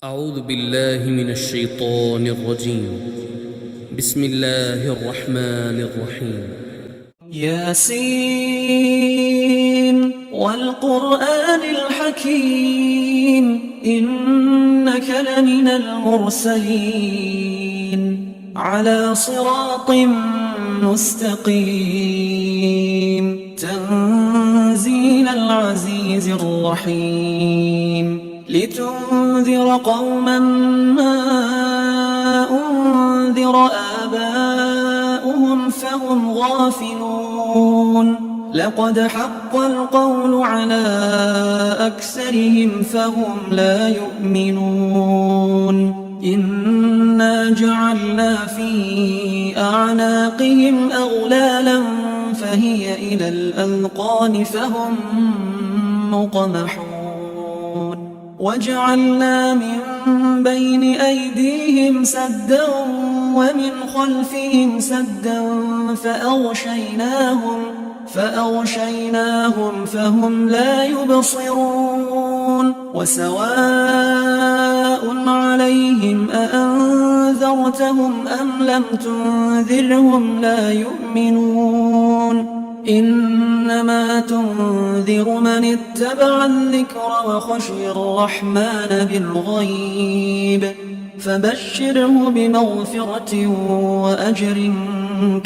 أعوذ بالله من الشيطان الرجيم. بسم الله الرحمن الرحيم. ياسين والقرآن الحكيم إنك لمن المرسلين على صراط مستقيم تنزيل العزيز الرحيم لتنذر قوما ما أنذر آباؤهم فهم غافلون لقد حق القول على أكثرهم فهم لا يؤمنون إنا جعلنا في أعناقهم أغلالا فهي إلى الأذقان فهم مقمحون وجعلنا من بين أيديهم سدا ومن خلفهم سدا فأغشيناهم فهم لا يبصرون وسواء عليهم أأنذرتهم أم لم تنذرهم لا يؤمنون إنما تنذر من اتبع الذكر وخشي الرحمن بالغيب فبشره بمغفرة وأجر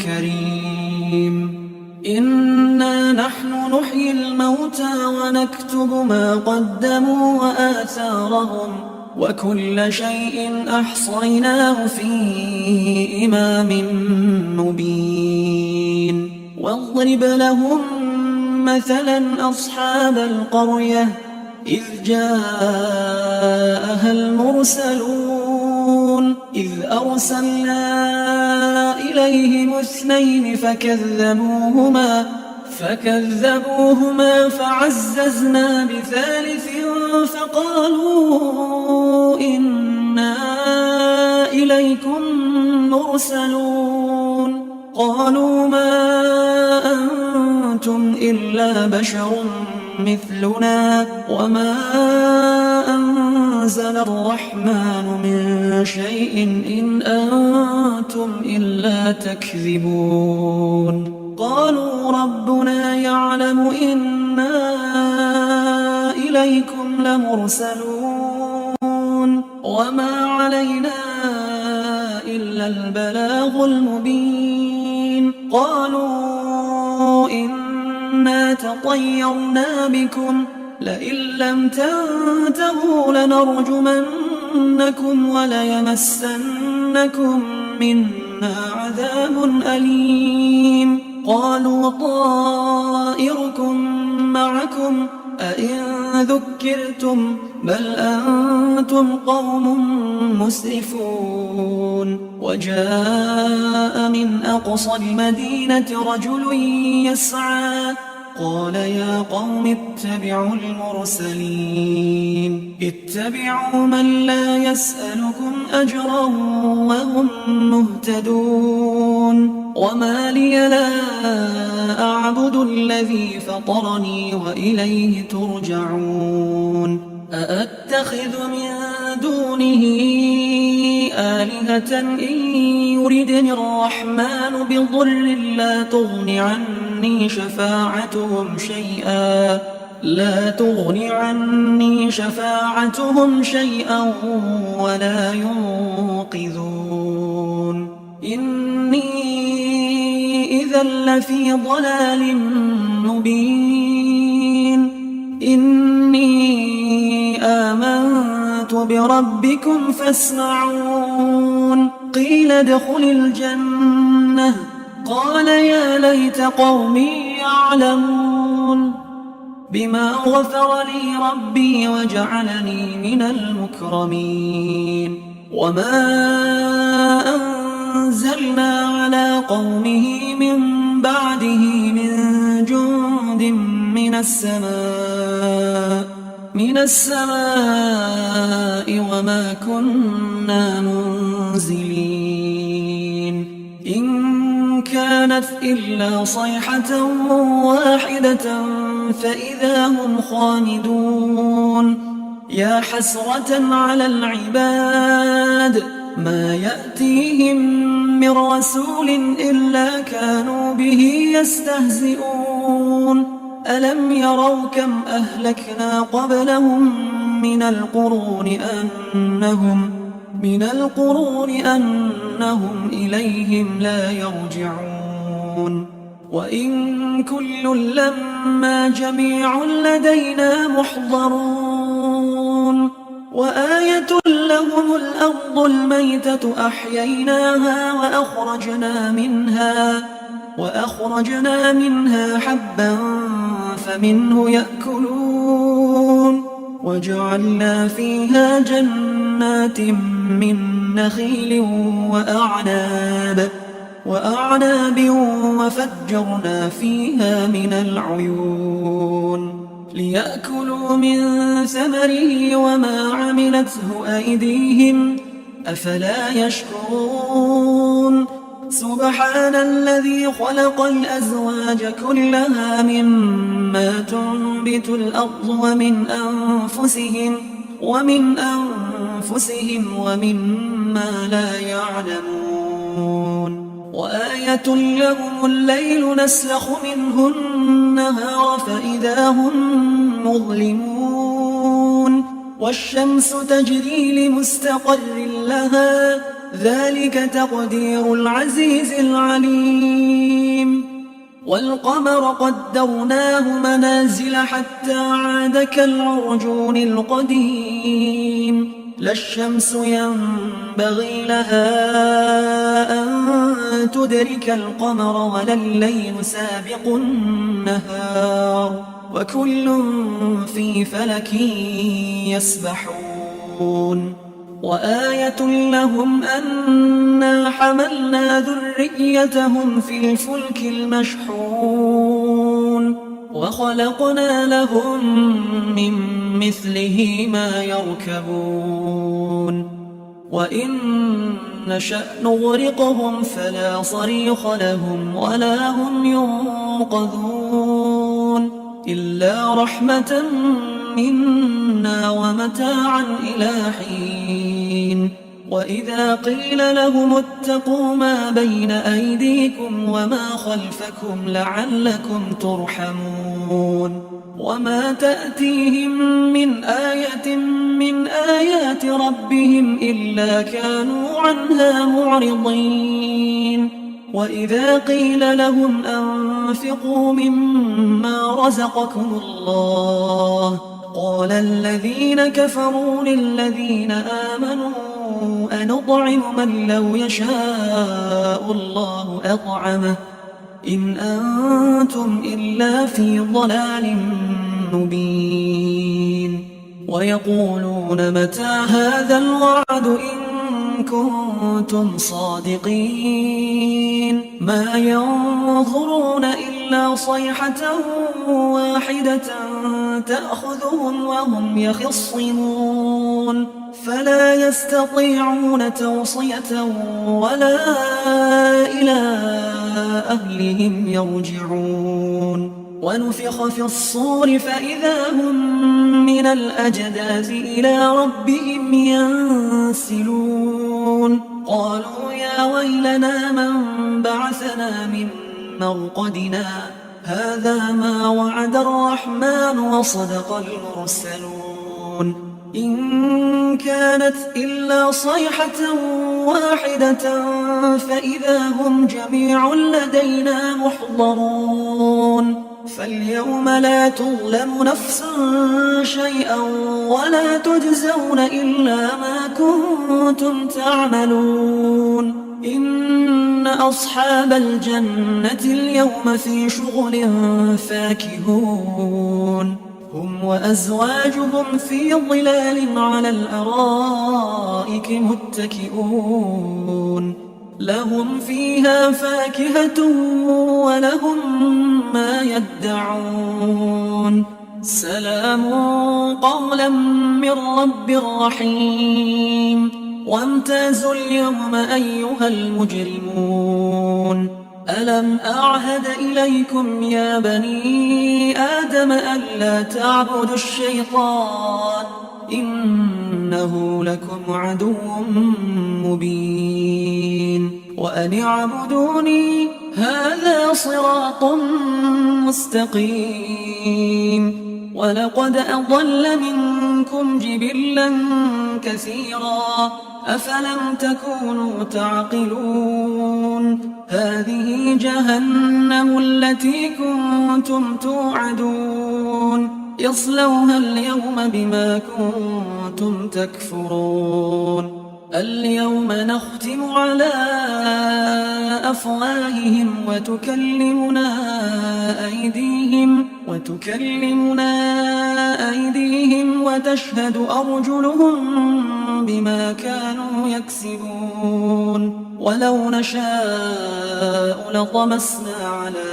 كريم إنا نحن نحيي الموتى ونكتب ما قدموا وآثارهم وكل شيء أحصيناه في إمام مبين واضرب لهم مثلا أصحاب القرية إذ جاءها المرسلون إذ أرسلنا إليهم اثنين فكذبوهما فعززنا بثالث فقالوا إنا إليكم مرسلون قالوا ما أنتم إلا بشر مثلنا وما أنزل الرحمن من شيء إن أنتم إلا تكذبون قالوا ربنا يعلم إنا إليكم لمرسلون وما علينا إلا البلاغ المبين قالوا إنا تطيرنا بكم لئن لم تنتهوا لنرجمنكم وليمسنكم منا عذاب أليم قالوا طائركم معكم أئن ذكرتم بل أنتم قوم مسرفون وجاء من أقصى المدينة رجل يسعى قال يا قوم اتبعوا المرسلين اتبعوا من لا يسألكم أجرا وهم مهتدون وما لي لا أعبد الذي فطرني وإليه ترجعون أأتخذ من دونه آلهة إن يردني الرحمن بضر لا تغن عني شفاعتهم شيئا ولا ينقذون إني إذا لفي ضلال مبين إني آمنت بربكم فاسمعون قيل ادخل الجنة قال يا ليت قومي يعلمون بما غفر لي ربي وجعلني من المكرمين وما أنزلنا على قومه من بعده من جند من السماء وما كنا منزلين إن كانت إلا صيحة واحدة فإذا هم خامدون يا حسرة على العباد ما يأتيهم من رسول إلا كانوا به يستهزئون ألم يروا كم أهلكنا قبلهم من القرون أنهم إليهم لا يرجعون وإن كل لما جميع لدينا محضرون وآية لهم الأرض الميتة أحييناها وأخرجنا منها حبا فمنه يأكلون وجعلنا فيها جنات من نخيل وأعناب وفجرنا فيها من العيون ليأكلوا من ثمره وما عملته أيديهم أفلا يشكرون سبحان الذي خلق الأزواج كلها مما تنبت الأرض ومن أنفسهم ومما لا يعلمون وآية لهم الليل نسلخ منه النهار فإذا هم مظلمون والشمس تجري لمستقر لها ذلك تقدير العزيز العليم والقمر قدرناه منازل حتى عاد كالعرجون القديم لا الشمس ينبغي لها أن تدرك القمر ولا الليل سابق النهار وكل في فلك يسبحون وآية لهم أنا حملنا ذريتهم في الفلك المشحون وخلقنا لهم من مثله ما يركبون وإن نشأ نغرقهم فلا صريخ لهم ولا هم ينقذون إلا رحمة منا ومتاعا إلى حين وإذا قيل لهم اتقوا ما بين أيديكم وما خلفكم لعلكم ترحمون وما تأتيهم من آية من آيات ربهم إلا كانوا عنها معرضين وإذا قيل لهم أنفقوا مما رزقكم الله قال الذين كفروا للذين آمنوا أنطعم من لو يشاء الله أطعمه إن أنتم إلا في ضلال مبين ويقولون متى هذا الوعد إن كنتم صادقين ما ينظرون إلا صيحة واحدة تأخذهم وهم يخصمون فلا يستطيعون توصية ولا إلى أهلهم يرجعون ونفخ في الصور فإذا هم من الأجداث إلى ربهم ينسلون قالوا يا ويلنا من بعثنا من مرقدنا هذا ما وعد الرحمن وصدق المرسلون إن كانت إلا صيحة واحدة فإذا هم جميع لدينا محضرون فاليوم لا تظلم نفس شيئا ولا تجزون إلا ما كنتم تعملون إن أصحاب الجنة اليوم في شغل فاكهون هم وأزواجهم في ظلال على الأرائك متكئون لهم فيها فاكهة ولهم ما يدعون سلام قولا من رب رحيم وامتازوا اليوم أيها المجرمون ألم أعهد إليكم يا بني آدم ألا تعبدوا الشيطان إنه لكم عدو مبين وأن اعبدوني هذا صراط مستقيم ولقد أضل منكم جبلا كثيرا أفلم تكونوا تعقلون هذه جهنم التي كنتم توعدون يصلوها اليوم بما كنتم تكفرون اليوم نختم على أفواههم وتكلمنا أيديهم وتشهد أرجلهم بما كانوا يكسبون ولو نشاء لطمسنا على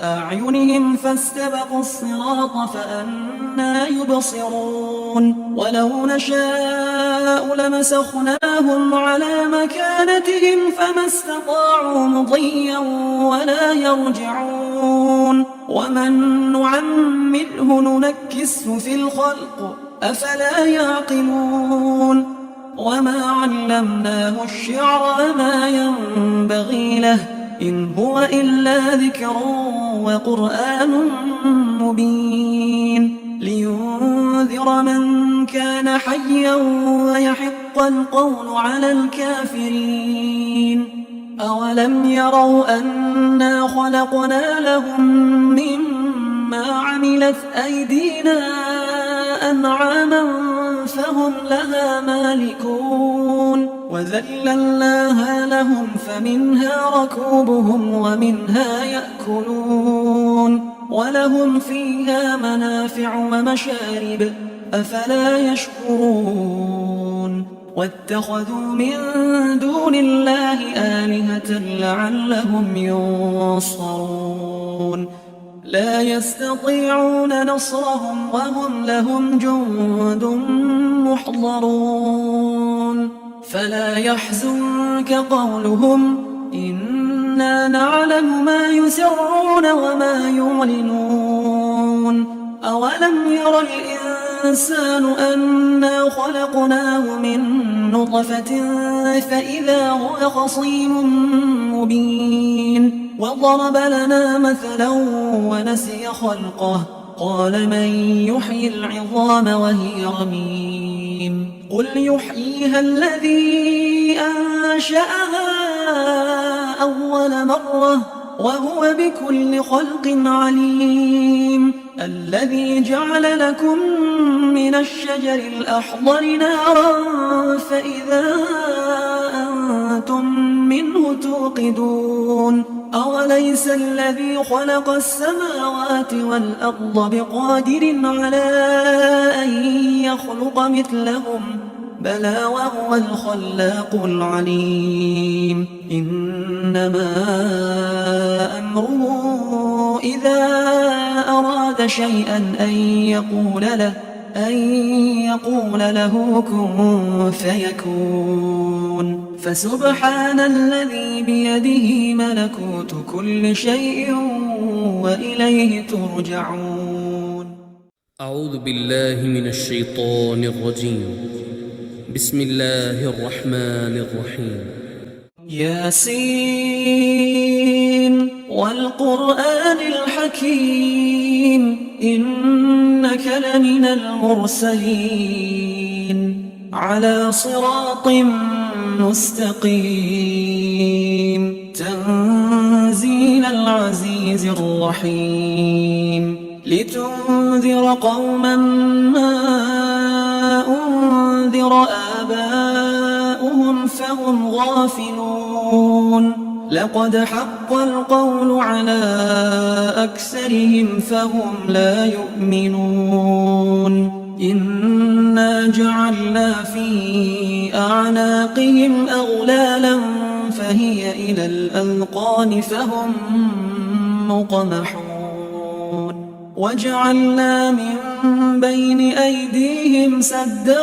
أعينهم فاستبقوا الصراط فأنى يبصرون ولو نشاء لمسخناهم على مكانتهم فما استطاعوا مضيا ولا يرجعون ومن نعمره ننكسه في الخلق أفلا يعقلون وما علمناه الشعر وما ينبغي له إن هو إلا ذكر وقرآن مبين لينذر من كان حيا ويحق القول على الكافرين أولم يروا أنا خلقنا لهم مما عملت أيدينا أنعاما فهم لها مالكون وذللناها لهم فمنها ركوبهم ومنها يأكلون ولهم فيها منافع ومشارب أفلا يشكرون واتخذوا من دون الله آلهة لعلهم ينصرون لا يستطيعون نصرهم وهم لهم جند محضرون فلا يحزنك قولهم إنا نعلم ما يسرون وما يعلنون أولم ير الإنسان أنا خلقناه من نطفة فإذا هو خصيم مبين وضرب لنا مثلا ونسي خلقه قال من يحيي العظام وهي رميم قل يحييها الذي أنشأها أول مرة وهو بكل خلق عليم الذي جعل لكم من الشجر الأخضر نارا فإذا أنتم منه توقدون أوليس الذي خلق السماوات والأرض بقادر على أن يخلق مثلهم بلى وهو الخلاق العليم إنما أمره إذا أراد شيئا أن يقول له كن فيكون فسبحان الذي بيده ملكوت كل شيء وإليه ترجعون أعوذ بالله من الشيطان الرجيم بسم الله الرحمن الرحيم ياسين والقرآن الحكيم إنك لمن المرسلين على صراط مستقيم تنزيل العزيز الرحيم لتنذر قوما ما أنذر آباؤهم فهم غافلون لقد حق القول على أكثرهم فهم لا يؤمنون إنا جعلنا في أعناقهم أغلالا فهي إلى الأذقان فهم مقمحون وجعلنا من بين أيديهم سدا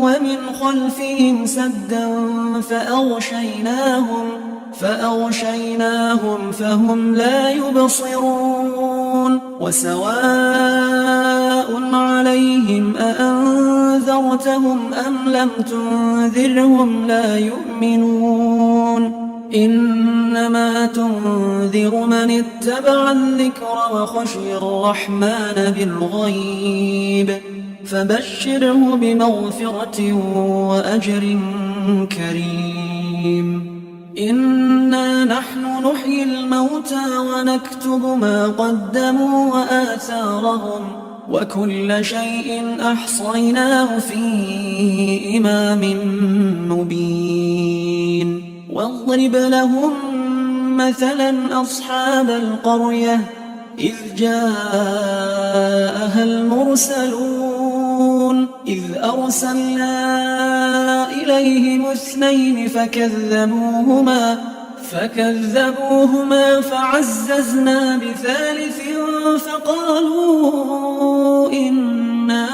ومن خلفهم سدا فأغشيناهم فهم لا يبصرون وسواء عليهم أأنذرتهم أم لم تنذرهم لا يؤمنون إنما تنذر من اتبع الذكر وخشي الرحمن بالغيب فبشره بمغفرة وأجر كريم إنا نحن نحيي الموتى ونكتب ما قدموا وآثارهم وكل شيء أحصيناه في إمام مبين واضرب لهم مثلا أصحاب القرية إذ جاءها المرسلون إذ أرسلنا إليهم 2 فكذبوهما فعززنا بثالث فقالوا إنا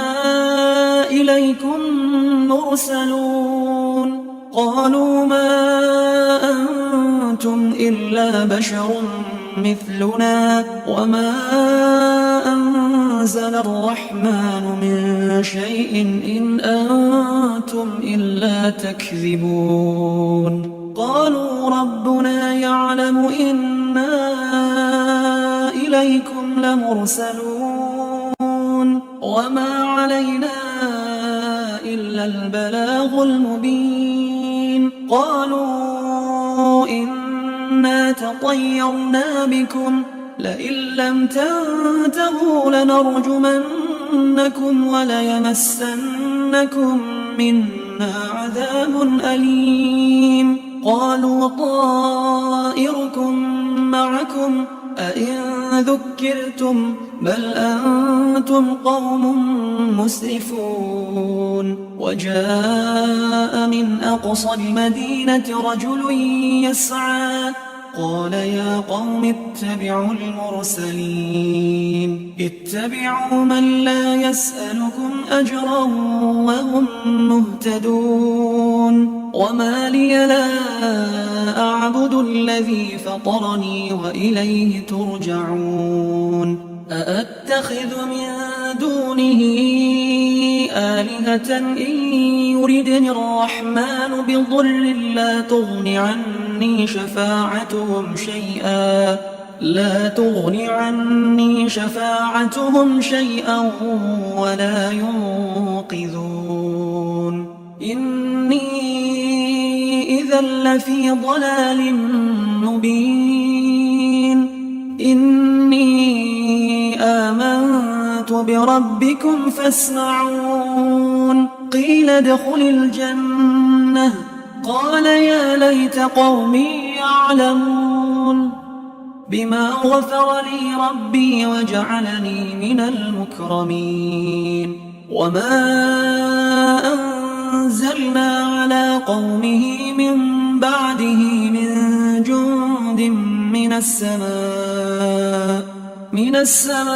إليكم مرسلون قالوا ما أنتم إلا بشر مثلنا وما أنزل الرحمن من شيء إن أنتم إلا تكذبون قالوا ربنا يعلم إنا إليكم لمرسلون وما علينا إلا البلاغ المبين قالوا إنا تطيرنا بكم لئن لم تنتهوا لنرجمنكم وليمسنكم منا عذاب أليم قالوا طائركم معكم أئن ذكرتم بل أنتم قوم مسرفون وجاء من أقصى المدينة رجل يسعى قال يا قوم اتبعوا المرسلين اتبعوا من لا يسألكم أجرا وهم مهتدون وما لي لا أعبد الذي فطرني وإليه ترجعون أأتخذ من دونه آلهة إن يردني الرحمن بضر لا تغن عني شفاعتهم شيئا ولا ينقذون إني إذا لفي ضلال مبين إني آمنت بربكم فاسمعون قيل ادخل الجنة قال يا ليت قومي يعلمون بما غفر لي ربي وجعلني من المكرمين وما أنزلنا على قومه من بعده من جند من السماء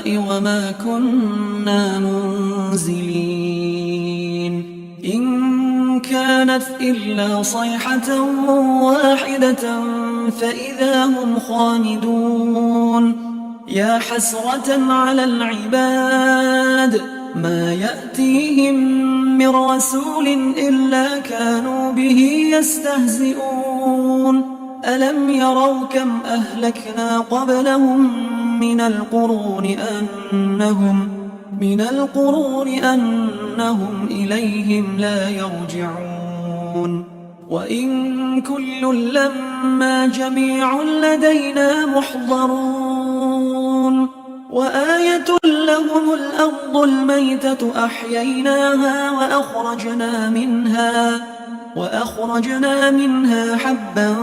وما كنا منزلين إن كانت إلا صيحة واحدة فإذا هم خامدون يا حسرة على العباد ما يأتيهم من رسول إلا كانوا به يستهزئون ألم يروا كم أهلكنا قبلهم من القرون أنهم إليهم لا يرجعون وإن كل لما جميع لدينا محضرون وآية لهم الأرض الميتة أحييناها وأخرجنا منها حبا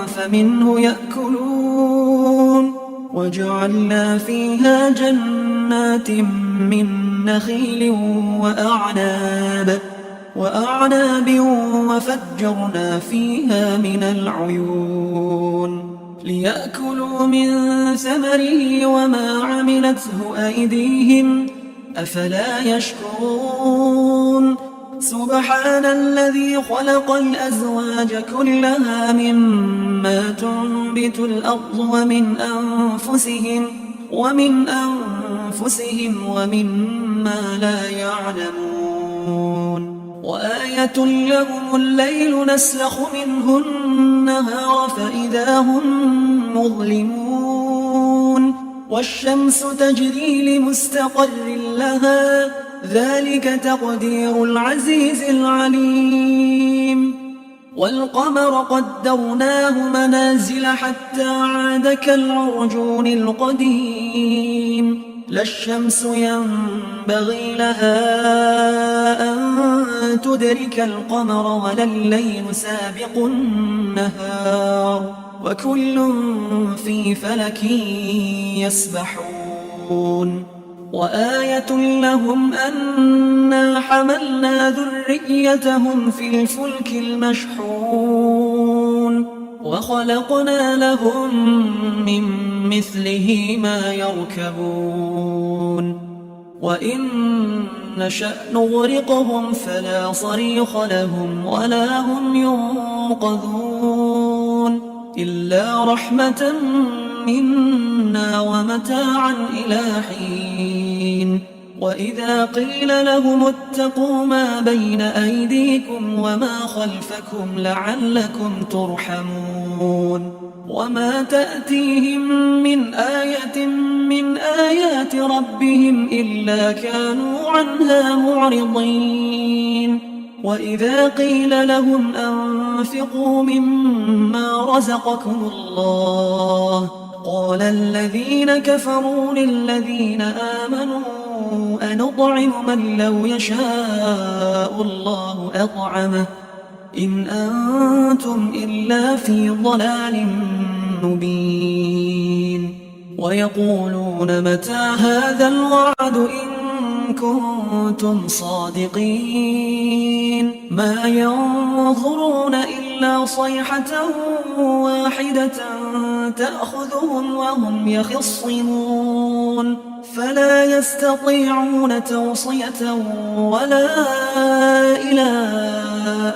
فمنه يأكلون وجعلنا فيها جنات من نخيل وأعناب وفجرنا فيها من العيون ليأكلوا من ثمره وما عملته أيديهم أفلا يشكرون سبحان الذي خلق الأزواج كلها مما تنبت الأرض ومن أنفسهم ومما لا يعلمون وآية لهم الليل نسلخ منه النهار فإذا هم مظلمون والشمس تجري لمستقر لها ذلك تقدير العزيز العليم والقمر قدرناه منازل حتى عاد كالعرجون القديم لا الشمس ينبغي لها أن تدرك القمر ولا الليل سابق النهار وكل في فلك يسبحون وآية لهم أنا حملنا ذريتهم في الفلك المشحون وخلقنا لهم من مثله ما يركبون وإن نشأ نغرقهم فلا صريخ لهم ولا هم ينقذون إلا رحمة منا ومتاعا إلى حين وإذا قيل لهم اتقوا ما بين أيديكم وما خلفكم لعلكم ترحمون وما تأتيهم من آية من آيات ربهم إلا كانوا عنها معرضين وإذا قيل لهم أنفقوا مما رزقكم الله قال الذين كفروا للذين آمنوا أنطعم من لو يشاء الله أطعمه إن أنتم إلا في ضلال مبين ويقولون متى هذا الوعد إن كنتم صادقين ما ينظرون إلا صيحة واحدة تأخذهم وهم يخصمون فلا يستطيعون توصية ولا إلى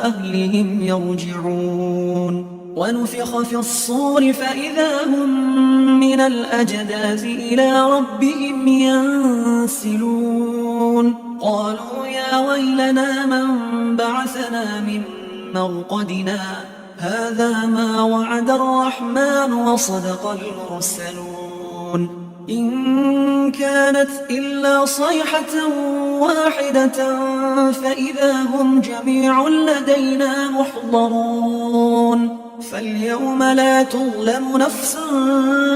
أهلهم يرجعون ونفخ في الصور فإذا هم من الأجداث إلى ربهم ينسلون قالوا يا ويلنا من بعثنا من مرقدنا هذا ما وعد الرحمن وصدق المرسلون إن كانت إلا صيحة واحدة فإذا هم جميع لدينا محضرون فاليوم لا تظلم نفس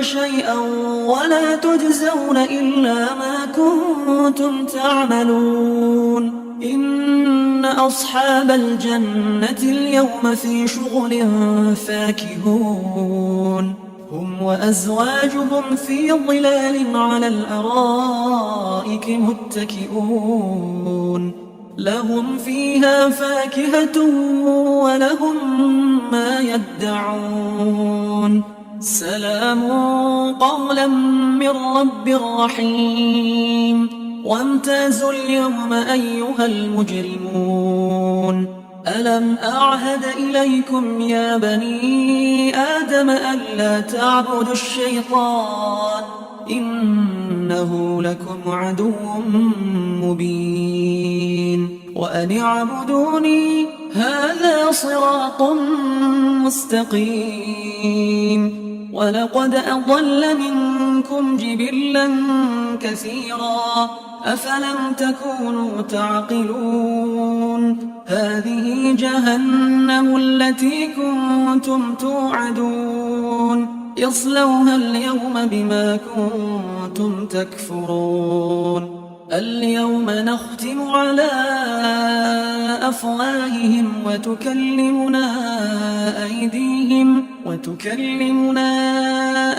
شيئا ولا تجزون إلا ما كنتم تعملون إن أصحاب الجنة اليوم في شغل فاكهون هم وأزواجهم في ظلال على الأرائك متكئون لهم فيها فاكهة ولهم ما يدعون سلام قولا من رب رحيم وامتازوا اليوم أيها المجرمون ألم أعهد إليكم يا بني آدم ألا تعبدوا الشيطان إنه لكم عدو مبين وأن اعبدوني هذا صراط مستقيم ولقد أضل منكم جبلا كثيرا أفلم تكونوا تعقلون هذه جهنم التي كنتم توعدون يصلوها اليوم بما كنتم تكفرون اليوم نختم على أفواههم وتكلمنا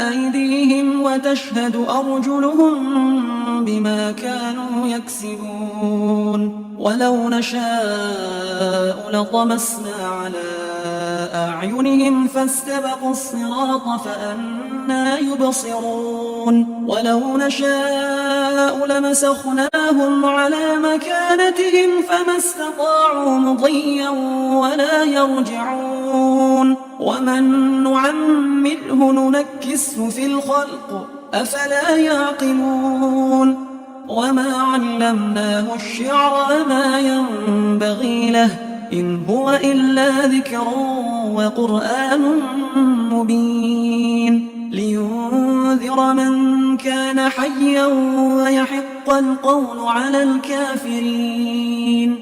أيديهم وتشهد أرجلهم بما كانوا يكسبون ولو نشاء لطمسنا على أعينهم فاستبقوا الصراط فأنى يبصرون ولو نشاء نشاء لمسخناهم على مكانتهم فما استطاعوا مضيا ولا يرجعون ومن نعمره ننكسه في الخلق أفلا يعقلون وما علمناه الشعر وما ينبغي له إن هو إلا ذكر وقرآن مبين لينذر من كان حيا ويحق القول على الكافرين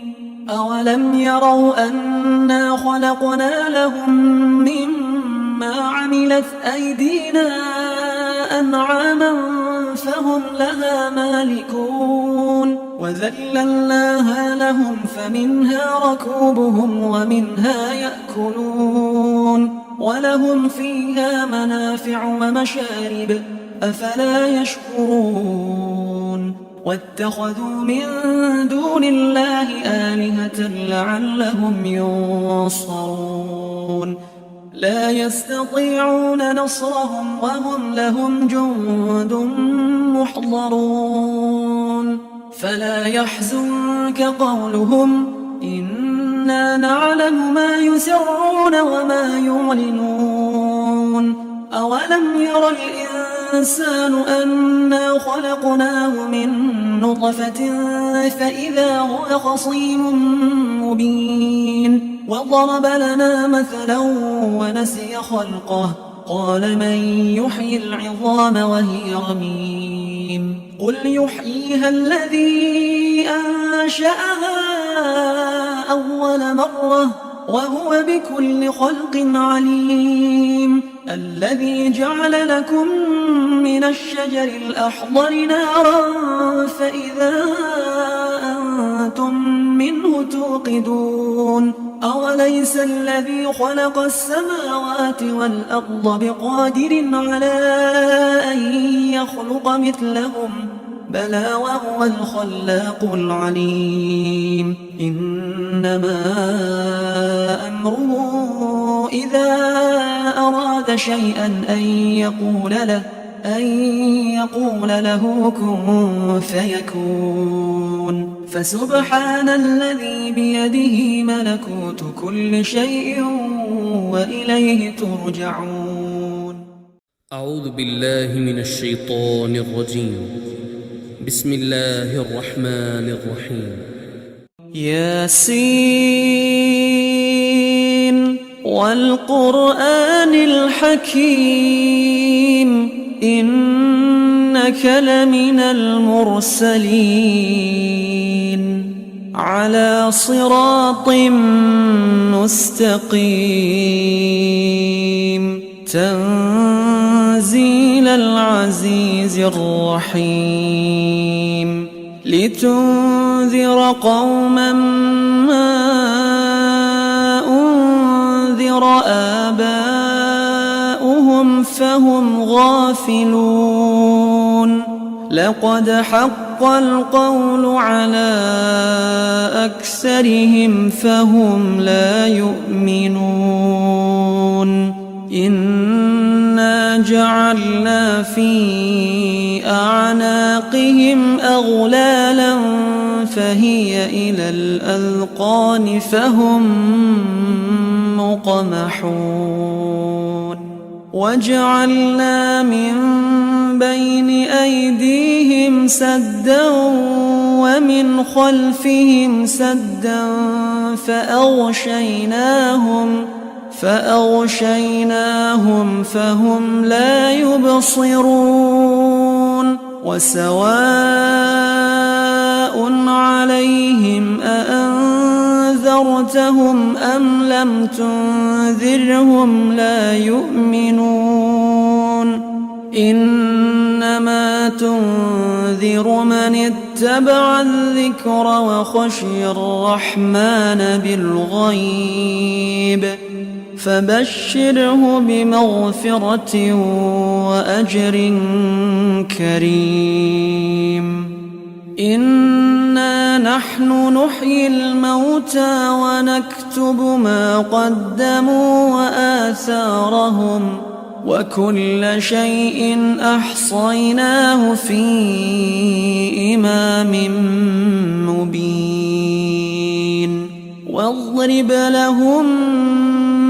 أولم يروا أنا خلقنا لهم مما عملت أيدينا أنعاما فهم لها مالكون وذللناها لهم فمنها ركوبهم ومنها يأكلون ولهم فيها منافع ومشارب أفلا يشكرون واتخذوا من دون الله آلهة لعلهم ينصرون لا يستطيعون نصرهم وهم لهم جند محضرون فلا يحزنك قولهم إنا نعلم ما يسرون وما يعلنون أولم ير الإنسان أنا خلقناه من نطفة فإذا هو خصيم مبين وضرب لنا مثلا ونسي خلقه قال من يحيي العظام وهي رميم قل يحييها الذي أنشأها أول مرة وهو بكل خلق عليم الذي جعل لكم من الشجر الأخضر نارا فإذا أنتم منه توقدون أوليس الذي خلق السماوات والأرض بقادر على أن يخلق مثلهم بلى وهو الخلاق العليم إنما أمره إذا أراد شيئا أن يقول له كن فيكون فسبحان الذي بيده ملكوت كل شيء وإليه ترجعون أعوذ بالله من الشيطان الرجيم بسم الله الرحمن الرحيم ياسين والقرآن الحكيم إنك لمن المرسلين على صراط مستقيم تنزيل العزيز الرحيم لتنذر قوما ما أنذر آباؤهم فهم غافلون لقد حق القول على أكثرهم فهم لا يؤمنون إنا جعلنا في أعناقهم أغلالا فهي إلى الأذقان فهم مقمحون وجعلنا من بين أيديهم سدا ومن خلفهم سدا فأغشيناهم فهم لا يبصرون وسواء عليهم أأنذرتهم أم لم تنذرهم لا يؤمنون إنما تنذر من اتبع الذكر وخشي الرحمن بالغيب فبشره بمغفرة وأجر كريم إنا نحن نحيي الموتى ونكتب ما قدموا وآثارهم وكل شيء أحصيناه في إمام مبين واضرب لهم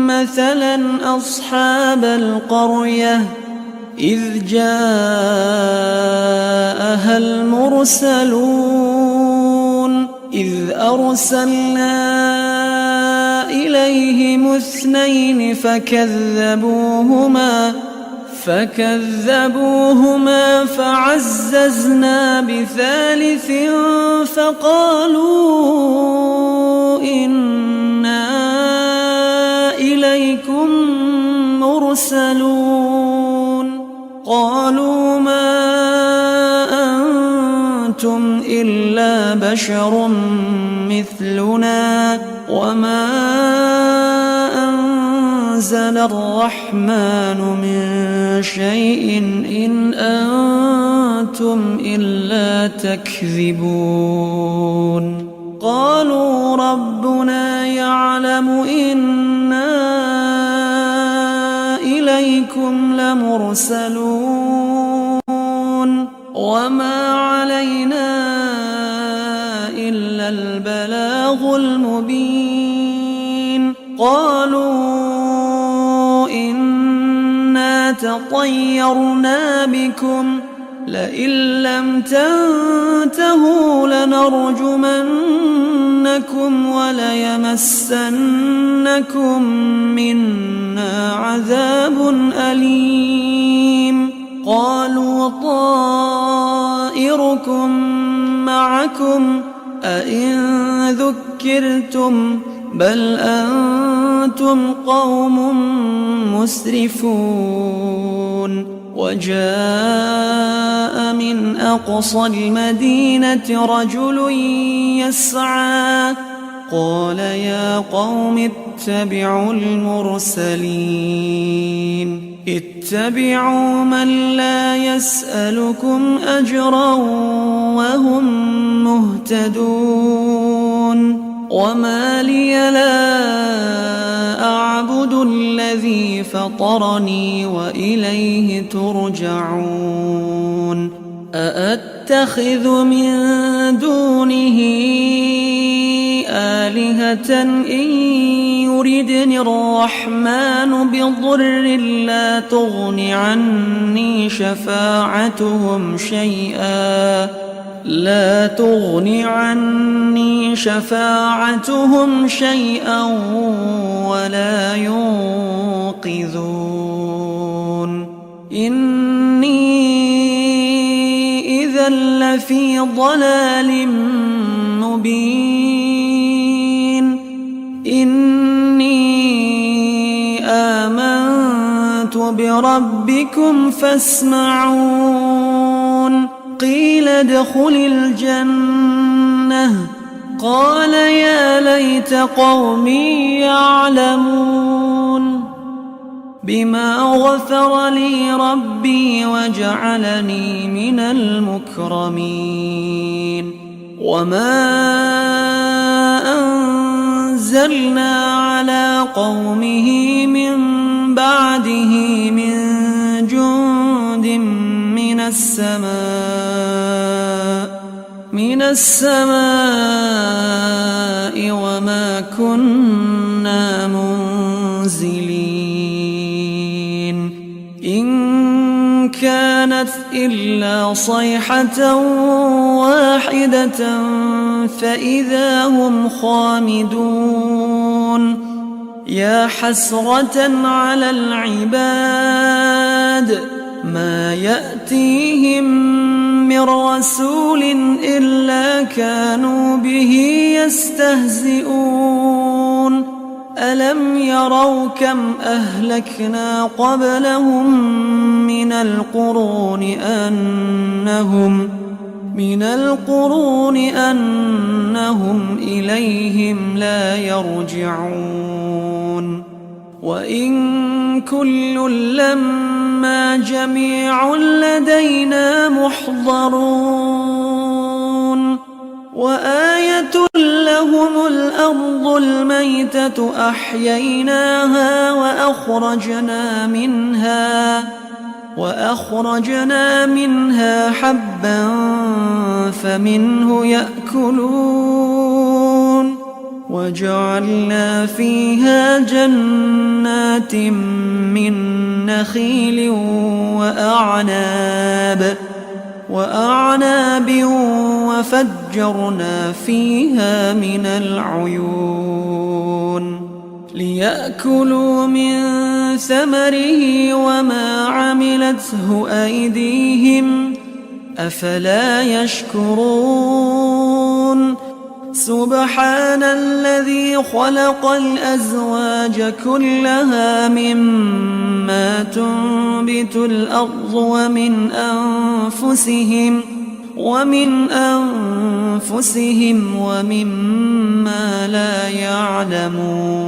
مثلا أصحاب القرية إذ جاءها المرسلون إذ أرسلنا إليهم 2 فكذبوهما فعززنا ب3 فقالوا إنا إليكم مرسلون قالوا ما أنتم إلا بشر مثلنا وما أنزل الرحمن من شيء إن أنتم إلا تكذبون قالوا ربنا يعلم إنا إليكم لمرسلون وما علينا إلا البلاغ المبين قالوا إنا تطيرنا بكم لئن لم تنتهوا لنرجمنكم وليمسنكم منا عذاب أليم قالوا طائركم معكم أئن ذكرتم بل أنتم قوم مسرفون وجاء من أقصى المدينة رجل يسعى قال يا قوم اتبعوا المرسلين اتبعوا من لا يسألكم أجرا وهم مهتدون وما لي لا أعبد الذي فطرني وإليه ترجعون أأتخذ من دونه آلهة إن يردني الرحمن بضر لا تغن عني شفاعتهم شيئا ولا ينقذون إني إذا لفي ضلال مبين إني آمنت بربكم فاسمعون قيل ادخل الجنة قال يا ليت قومي يعلمون بما غفر لي ربي وجعلني من المكرمين وما أنزلنا على قومه من بعده من جند من السماء وما كنا منزلين إن كانت إلا صيحة واحدة فإذا هم خامدون يا حسرة على العباد ما يأتيهم من رسول إلا كانوا به يستهزئون ألم يروا كم أهلكنا قبلهم من القرون أنهم إليهم لا يرجعون وإن كل لما جميع لدينا محضرون وآية لهم الأرض الميتة أحييناها وأخرجنا منها حبا فمنه يأكلون وجعلنا فيها جنات من نخيل وأعناب وفجرنا فيها من العيون ليأكلوا من ثمره وما عملته أيديهم أفلا يشكرون سبحان الذي خلق الأزواج كلها مما تنبت الأرض ومن أنفسهم ومما لا يعلمون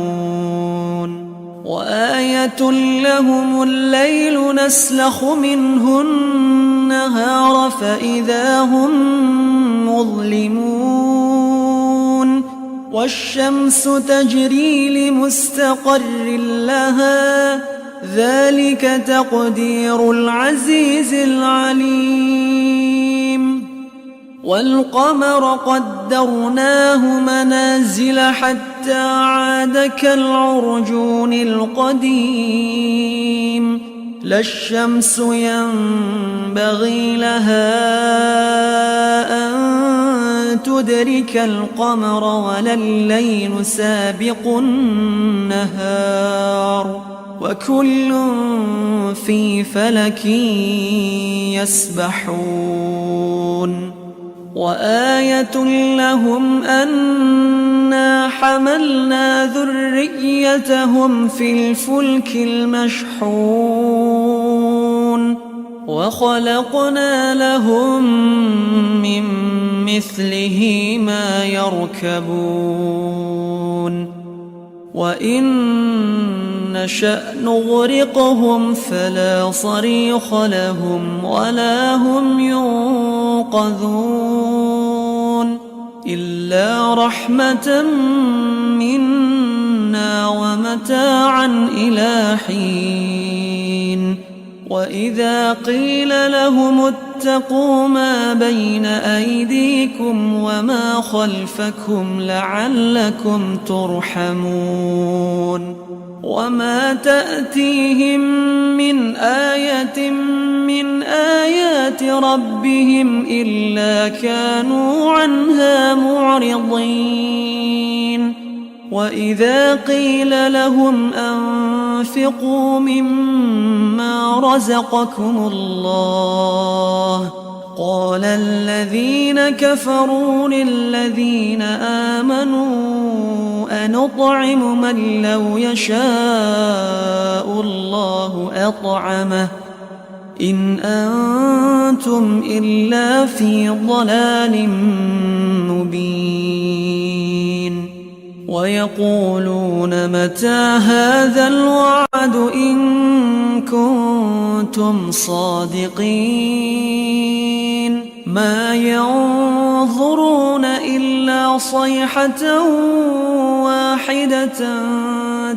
وآية لهم الليل نسلخ منه النهار فإذا هم مظلمون والشمس تجري لمستقر لها ذلك تقدير العزيز العليم والقمر قدرناه منازل حتى عاد كالعرجون القديم لا الشمس ينبغي لها أن تدرك القمر ولا الليل سابق النهار وكل في فلك يسبحون وآية لهم أنا حملنا ذريتهم في الفلك المشحون وخلقنا لهم من مثله ما يركبون وإن نشأ نغرقهم فلا صريخ لهم ولا هم ينقذون إلا رحمة منا ومتاعا إلى حين وإذا قيل لهم اتقوا ما بين أيديكم وما خلفكم لعلكم ترحمون وما تأتيهم من آية من آيات ربهم إلا كانوا عنها معرضين وإذا قيل لهم أنفقوا مما رزقكم الله قال الذين كفروا للذين آمنوا أنطعم من لو يشاء الله أطعمه إن أنتم إلا في ضلال مبين ويقولون متى هذا الوعد إن كنتم صادقين ما ينظرون إلا صيحة واحدة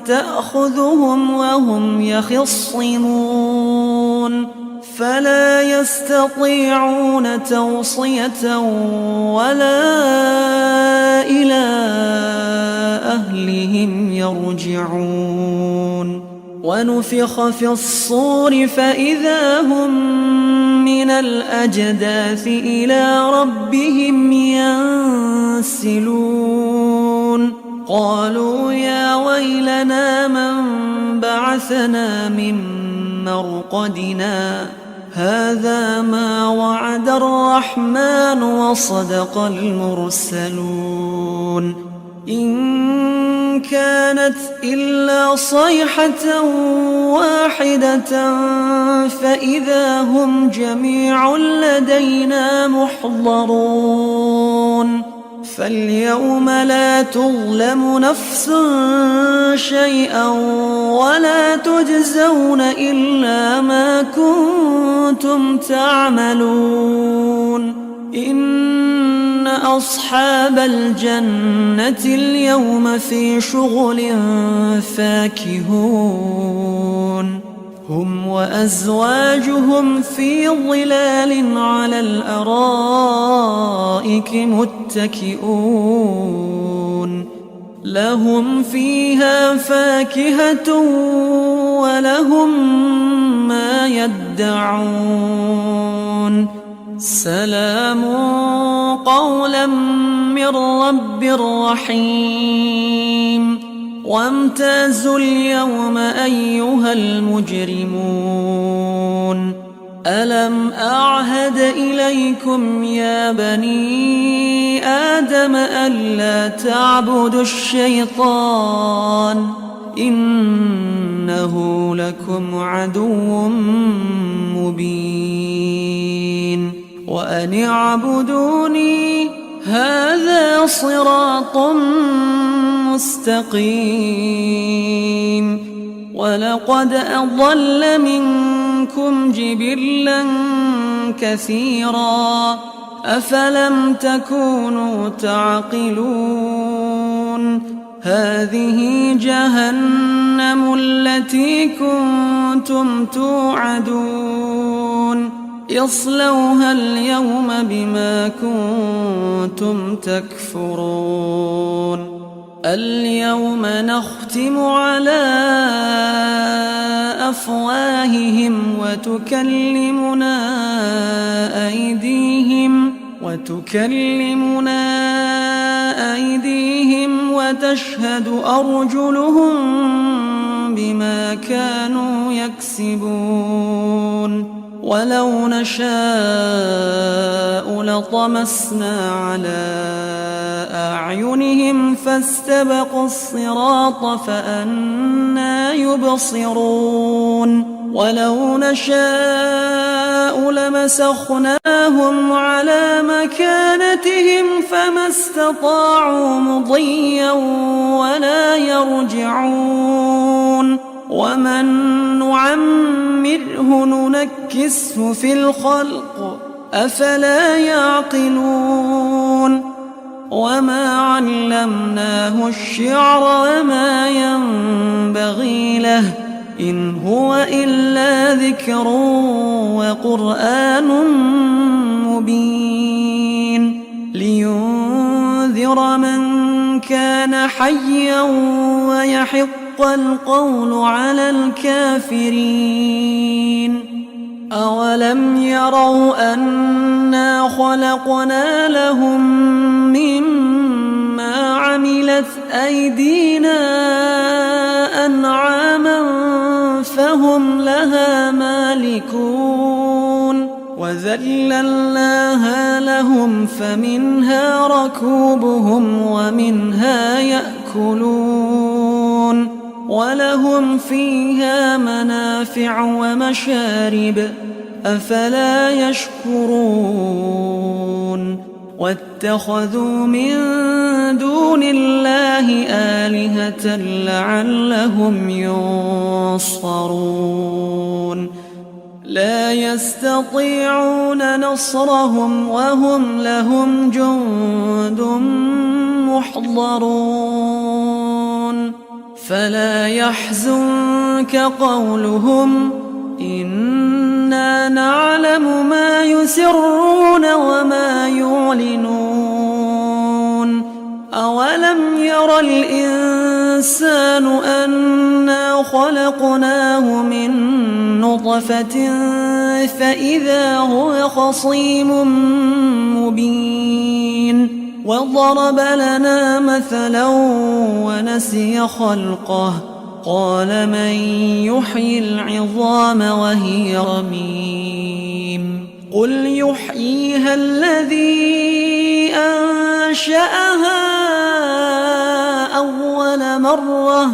تأخذهم وهم يخصمون فلا يستطيعون توصية ولا إلى أهلهم يرجعون ونفخ في الصور فإذا هم من الأجداث إلى ربهم ينسلون قالوا يا ويلنا من بعثنا من مرقدنا هذا ما وعد الرحمن وصدق المرسلون إن كانت إلا صيحة واحدة فإذا هم جميع لدينا محضرون فاليوم لا تظلم نفس شيئا ولا تجزون إلا ما كنتم تعملون إن أصحاب الجنة اليوم في شغل فاكهون هم وأزواجهم في ظلال على الأرائك متكئون لهم فيها فاكهة ولهم ما يدعون سلام قولا من رب رحيم وامتازوا اليوم أيها المجرمون ألم أعهد إليكم يا بني آدم ألا تعبدوا الشيطان إنه لكم عدو مبين وأن اعبدوني هذا صراط مستقيم ولقد أضل منكم جبلا كثيرا أفلم تكونوا تعقلون هذه جهنم التي كنتم توعدون اصلوها اليوم بما كنتم تكفرون اليوم نختم على أفواههم وتكلمنا أيديهم وتشهد أرجلهم بما كانوا يكسبون ولو نشاء لطمسنا على أعينهم فاستبقوا الصراط فأنى يبصرون ولو نشاء لمسخناهم على مكانتهم فما استطاعوا مضيا ولا يرجعون ومن نعمره ننكسه في الخلق أفلا يعقلون وما علمناه الشعر وما ينبغي له إن هو إلا ذكر وقرآن مبين لينذر من كان حيا ويحق القول على الكافرين أولم يروا أنا خلقنا لهم مما عملت أيدينا أنعاما فهم لها مالكون وذللناها لهم فمنها ركوبهم ومنها يأكلون ولهم فيها منافع ومشارب أفلا يشكرون واتخذوا من دون الله آلهة لعلهم ينصرون لا يستطيعون نصرهم وهم لهم جند محضرون فلا يحزنك قولهم إنا نعلم ما يسرون وما يعلنون أولم ير الإنسان أنا خلقناه من نطفة فإذا هو خصيم مبين وضرب لنا مثلا ونسي خلقه قال من يحيي العظام وهي رميم قل يحييها الذي أنشأها أول مرة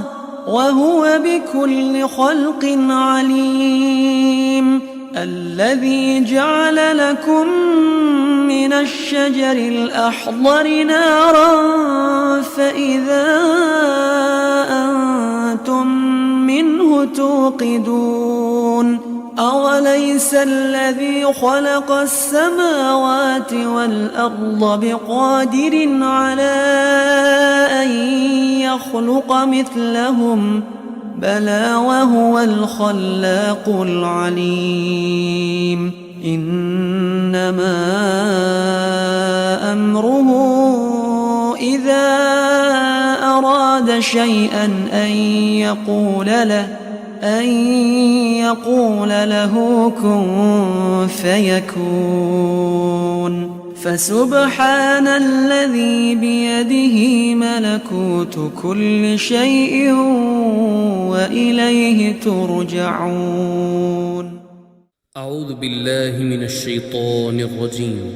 وهو بكل خلق عليم الذي جعل لكم من الشجر الأخضر نارا فإذا أنتم منه توقدون أولم أوليس الذي خلق السماوات والأرض بقادر على أن يخلق مثلهم بلى وهو الخلاق العليم إنما أمره إذا أراد شيئا أن يقول له كن فيكون فسبحان الذي بيده ملكوت كل شيء وإليه ترجعون. أعوذ بالله من الشيطان الرجيم.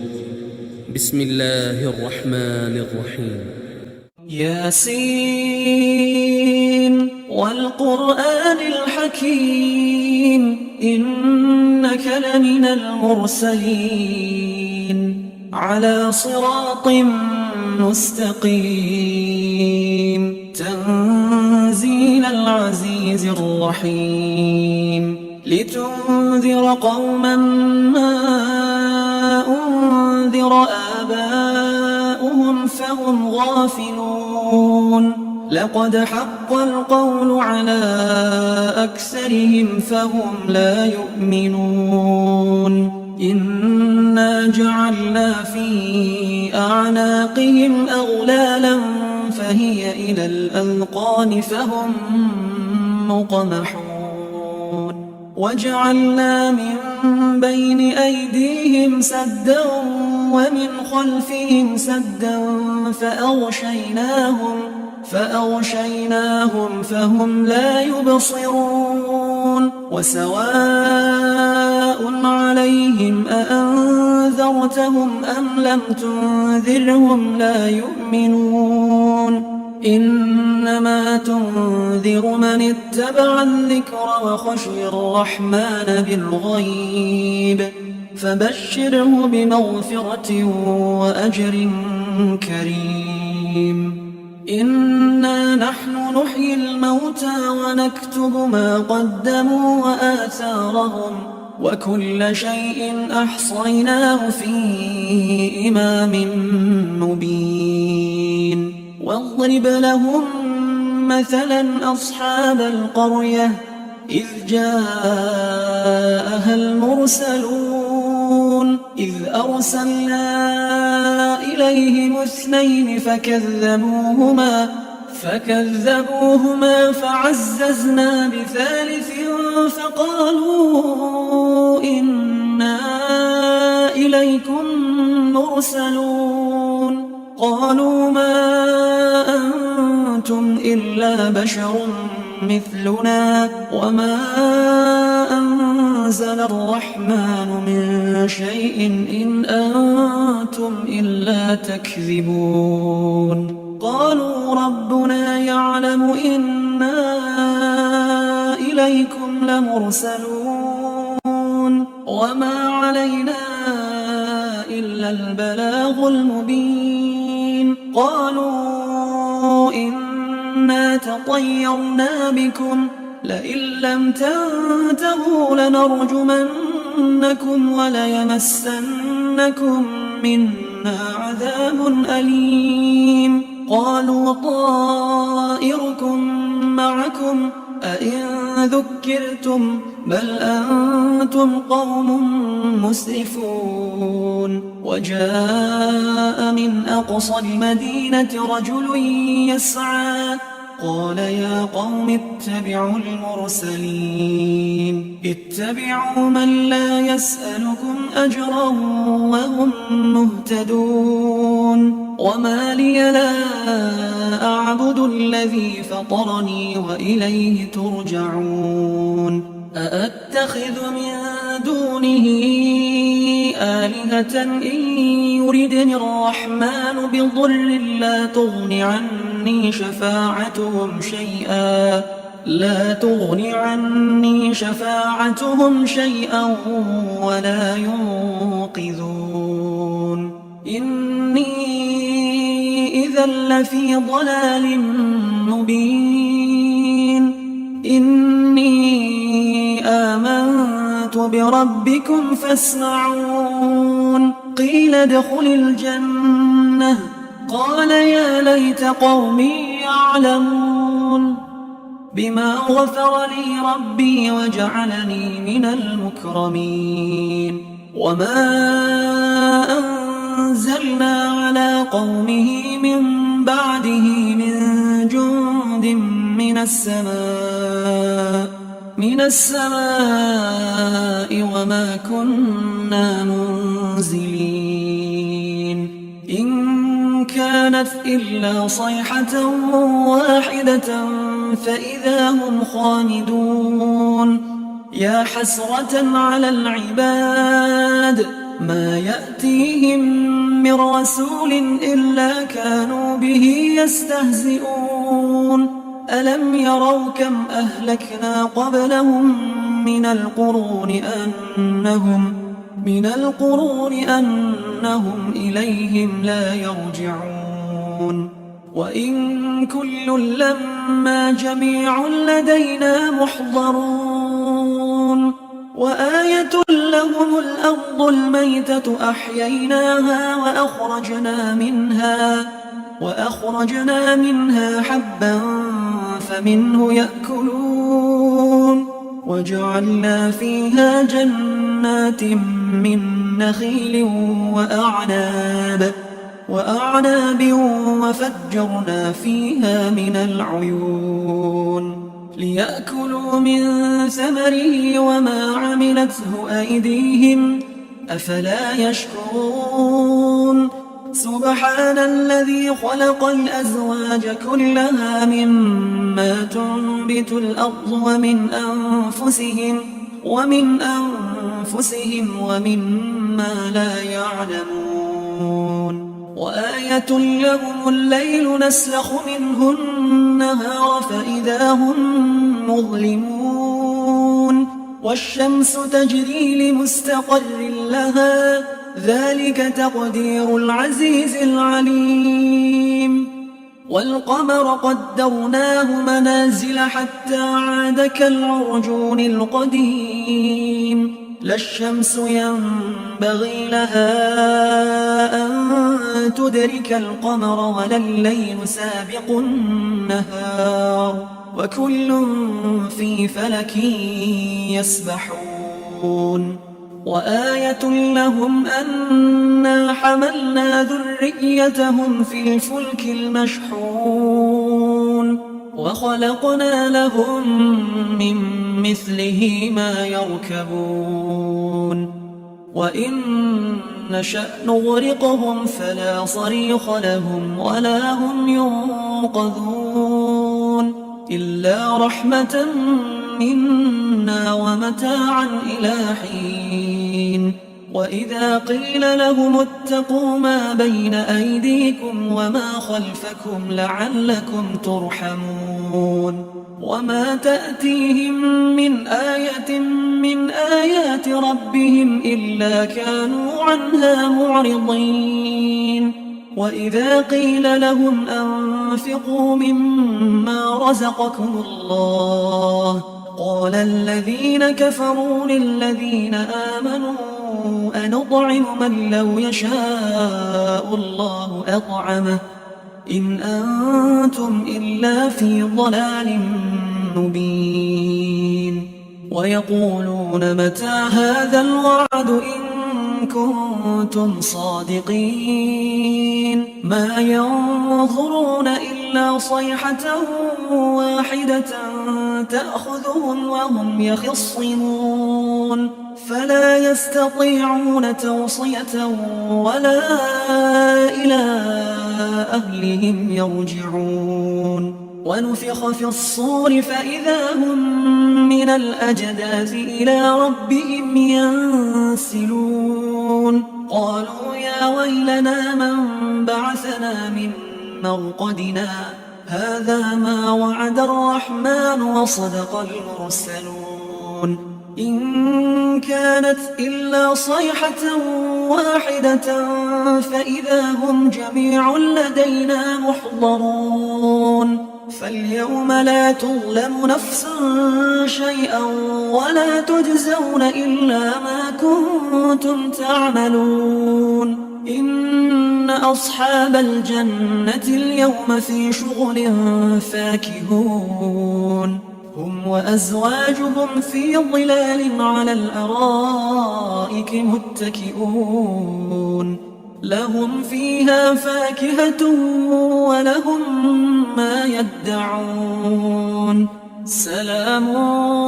بسم الله الرحمن الرحيم. ياسين والقرآن الحكيم إنك لمن المرسلين على صراط مستقيم تنزيل العزيز الرحيم لتنذر قوما ما أنذر آباؤهم فهم غافلون لقد حق القول على أكثرهم فهم لا يؤمنون إنا جعلنا في أعناقهم أغلالا فهي إلى الأذقان فهم مقمحون وجعلنا من بين أيديهم سدا ومن خلفهم سدا فأغشيناهم فهم لا يبصرون وسواء عليهم أأنذرتهم أم لم تنذرهم لا يؤمنون إنما تنذر من اتبع الذكر وخشي الرحمن بالغيب فبشره بمغفرة وأجر كريم إنا نحن نحيي الموتى ونكتب ما قدموا وآثارهم وكل شيء أحصيناه في إمام مبين واضرب لهم مثلا أصحاب القرية إذ جاءها المرسلون إذ أرسلنا إليهم 2 فكذبوهما فعززنا بثالث فقالوا إنا إليكم مرسلون قالوا ما أنتم إلا بشر مثلنا وما أنزل الرحمن من شيء إن أنتم إلا تكذبون قالوا ربنا يعلم إنا إليكم لمرسلون وما علينا إلا البلاغ المبين قالوا إنا تطيرنا بكم لئن لم تنتهوا لنرجمنكم وليمسنكم منا عذاب أليم قالوا طائركم معكم أئن ذكرتم بل أنتم قوم مسرفون وجاء من أقصى المدينة رجل يسعى قال يا قوم اتبعوا المرسلين اتبعوا من لا يسألكم أجرا وهم مهتدون وما لي لا أعبد الذي فطرني وإليه ترجعون أأتخذ من دونه آلهة إن يردني الرحمن بضر لا تغن عني شفاعتهم شيئا ولا ينقذون إني إذا لفي ضلال مبين إني آمنت بربكم فاسمعون قيل ادخل الجنة قال يا ليت قومي يعلمون بما غفر لي ربي وجعلني من المكرمين وما أنزلنا على قومه من بعده من جند من السماء وما كنا منزلين إن كانت إلا صيحة واحدة فإذا هم خامدون يا حسرة على العباد ما يأتيهم من رسول إلا كانوا به يستهزئون ألم يروا كم أهلكنا قبلهم من القرون أنهم إليهم لا يرجعون وإن كل لما جميع لدينا محضرون وآية لهم الأرض الميتة أحييناها وأخرجنا منها حبا فمنه يأكلون وجعلنا فيها جنات من نخيل وأعناب وفجرنا فيها من العيون ليأكلوا من ثمره وما عملته أيديهم أفلا يشكرون سبحان الذي خلق الأزواج كلها مما تنبت الأرض ومن أنفسهم ومما لا يعلمون وآية لهم الليل نسلخ منه النهار فإذا هم مظلمون والشمس تجري لمستقر لها ذلك تقدير العزيز العليم والقمر قدرناه منازل حتى عاد كالعرجون القديم لا الشمس ينبغي لها أن تدرك القمر ولا الليل سابق النهار وكل في فلك يسبحون وآية لهم أنا حملنا ذريتهم في الفلك المشحون وخلقنا لهم من مثله ما يركبون وإن نشأ نغرقهم فلا صريخ لهم ولا هم ينقذون إلا رحمة منا ومتاعا إلى حين وإذا قيل لهم اتقوا ما بين أيديكم وما خلفكم لعلكم ترحمون وما تأتيهم من آية من آيات ربهم إلا كانوا عنها معرضين وإذا قيل لهم أنفقوا مما رزقكم الله قال الذين كفروا للذين آمنوا أنطعم من لو يشاء الله أطعمه إن أنتم إلا في ضلال مبين ويقولون متى هذا الوعد إن كنتم صادقين ما ينظرون إلا صيحة واحدة تأخذهم وهم يخصمون فلا يستطيعون توصية ولا إلى أهلهم يرجعون ونفخ في الصور فإذا هم من الأجداث إلى ربهم ينسلون قالوا يا ويلنا من بعثنا من مرقدنا هذا ما وعد الرحمن وصدق المرسلون إن كانت إلا صيحة واحدة فإذا هم جميع لدينا محضرون فاليوم لا تظلم نفس شيئا ولا تجزون إلا ما كنتم تعملون إن أصحاب الجنة اليوم في شغل فاكهون هم وأزواجهم في ظلال على الأرائك متكئون لهم فيها فاكهة ولهم ما يدعون سلام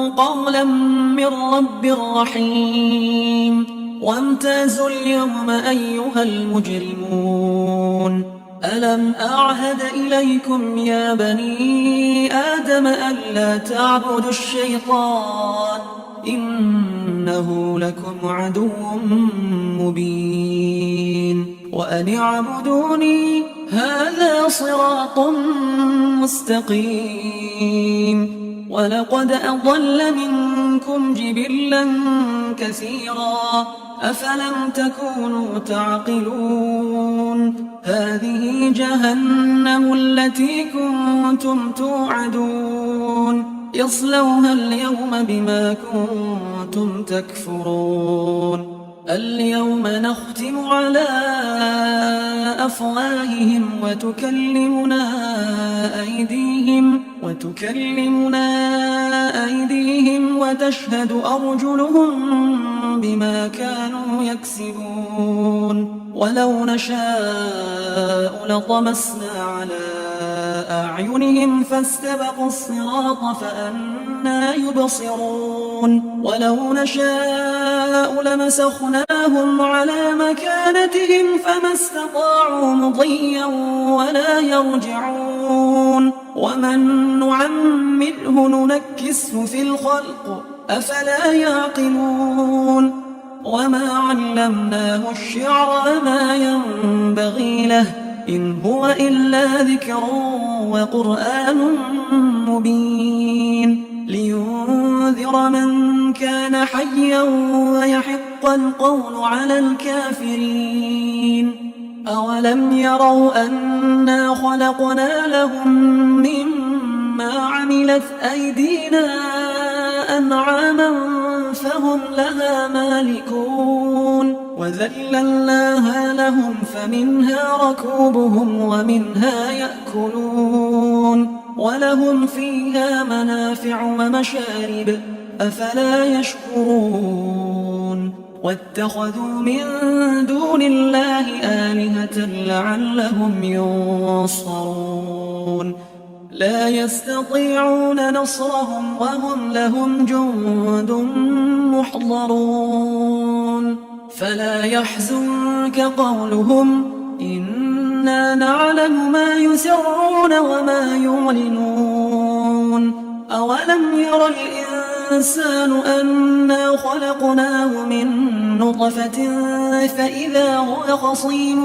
قولا من رب رحيم وامتازوا اليوم أيها المجرمون ألم أعهد إليكم يا بني آدم ألا تعبدوا الشيطان إنه لكم عدو مبين وأن اعبدوني هذا صراط مستقيم ولقد أضل منكم جبلا كثيرا أفلم تكونوا تعقلون هذه جهنم التي كنتم توعدون يصلوها اليوم بما كنتم تكفرون اليوم نختم على أفواههم وتكلمنا أيديهم وتشهد أرجلهم بما كانوا يكسبون ولو نشاء لطمسنا على أعينهم فاستبقوا الصراط فأنى يبصرون ولو نشاء لمسخناهم على مكانتهم فما استطاعوا مضيا ولا يرجعون ومن نعمره ننكسه في الخلق أفلا يعقلون وما علمناه الشعر ما ينبغي له إن هو إلا ذكر وقرآن مبين لينذر من كان حيا ويحق القول على الكافرين أولم يروا أنا خلقنا لهم مما عملت أيدينا أنعاما فهم لها مالكون وذللناها لهم فمنها ركوبهم ومنها يأكلون ولهم فيها منافع ومشارب أفلا يشكرون واتخذوا من دون الله آلهة لعلهم ينصرون لا يستطيعون نصرهم وهم لهم جند محضرون فلا يحزنك قولهم إنا نعلم ما يسرون وما يعلنون أولم ير الإنسان أنا خلقناه من نطفة فإذا هو خصيم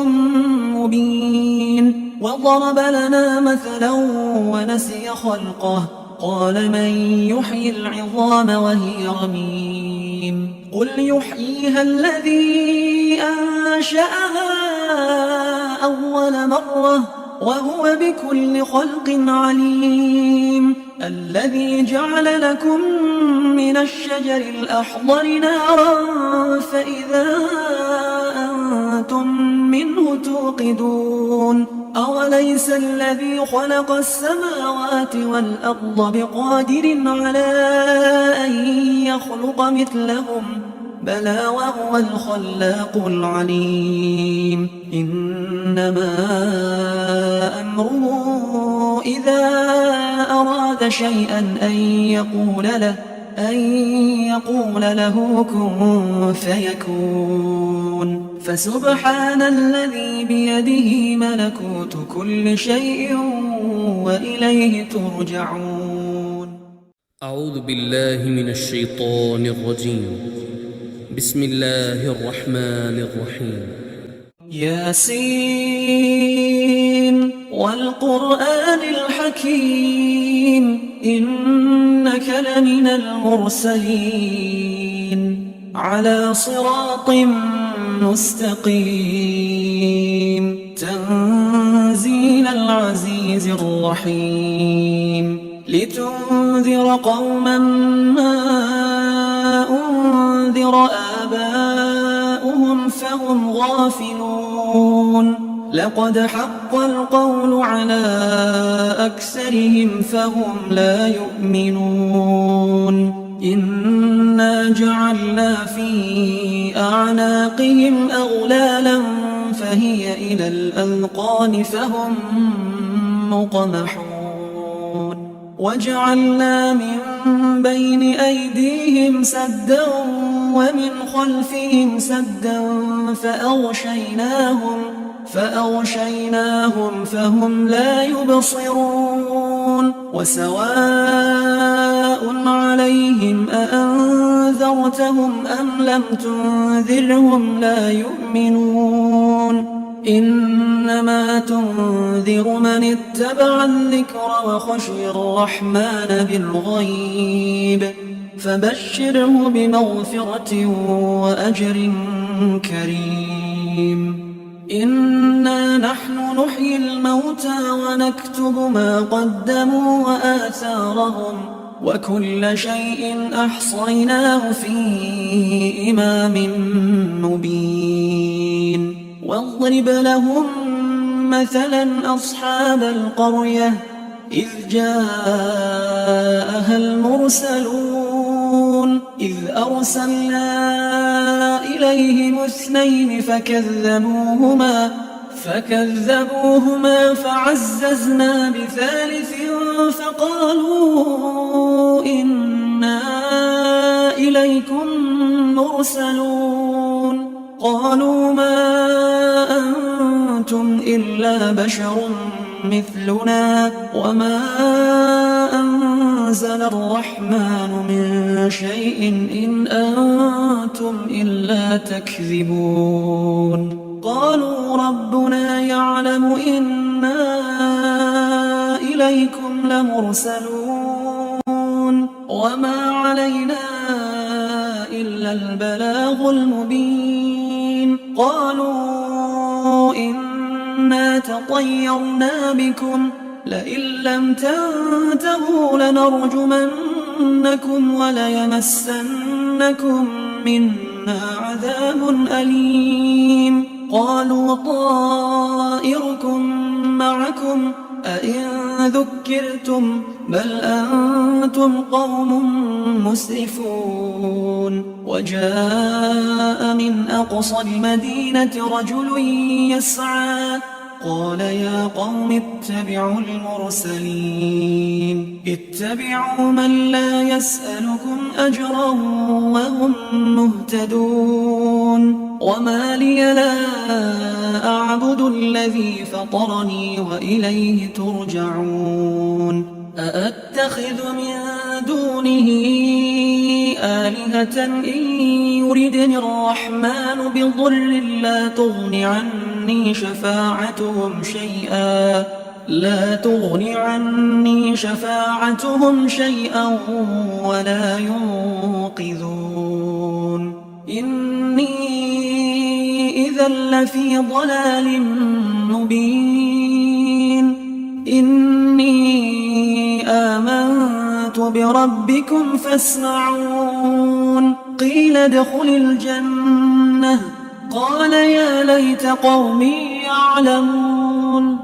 مبين وضرب لنا مثلا ونسي خلقه قال من يحيي العظام وهي رميم قل يحييها الذي أنشأها أول مرة وهو بكل خلق عليم الذي جعل لكم من الشجر الأخضر نارا فإذا أنتم منه توقدون أوليس الذي خلق السماوات والأرض بقادر على أن يخلق مثلهم بلى وهو الخلاق العليم إنما أمره إذا أراد شيئا أن يقول له كن فيكون فسبحان الذي بيده ملكوت كل شيء وإليه ترجعون أعوذ بالله من الشيطان الرجيم بسم الله الرحمن الرحيم ياسين والقرآن الحكيم إنك لمن المرسلين على صراط مستقيم تنزيل العزيز العزيز الرحيم لتنذر قوما ما أنذر آباؤهم فهم غافلون لقد حق القول على أكثرهم فهم لا يؤمنون إنا جعلنا في أعناقهم أغلالا فهي إلى الأذقان فهم مقمحون وجعلنا من بين أيديهم سدا ومن خلفهم سدا فأغشيناهم فهم لا يبصرون وسواء عليهم أأنذرتهم أم لم تنذرهم لا يؤمنون إنما تنذر من اتبع الذكر وخشي الرحمن بالغيب فبشره بمغفرة وأجر كريم إنا نحن نحيي الموتى ونكتب ما قدموا وآثارهم وكل شيء أحصيناه في إمام مبين واضرب لهم مثلا أصحاب القرية إذ جاءها المرسلون إذ أرسلنا إليهم 2 فكذبوهما فعززنا بثالث فقالوا إنا إليكم مرسلون قالوا ما أنتم إلا بشر مثلنا وما أنزل الرحمن من شيء إن أنتم إلا تكذبون قالوا ربنا يعلم إنا إليكم لمرسلون وما علينا إلا البلاغ المبين قالوا إنا تطيرنا بكم لئن لم تنتهوا لنرجمنكم وليمسنكم منا عذاب أليم قالوا طائركم معكم أئن ذكرتم بل أنتم قوم مسرفون وجاء من أقصى المدينة رجل يسعى قال يا قوم اتبعوا المرسلين اتبعوا من لا يسألكم أجرا وهم مهتدون وما لي لا أعبد الذي فطرني وإليه ترجعون أأتخذ من دونه آلهة إن يردني الرحمن بضر لا تغن عني شفاعتهم شيئا ولا ينقذون إني إذا لفي ضلال مبين إني آمنت بربكم فاسمعون قيل ادخل الجنة قال يا ليت قومي يعلمون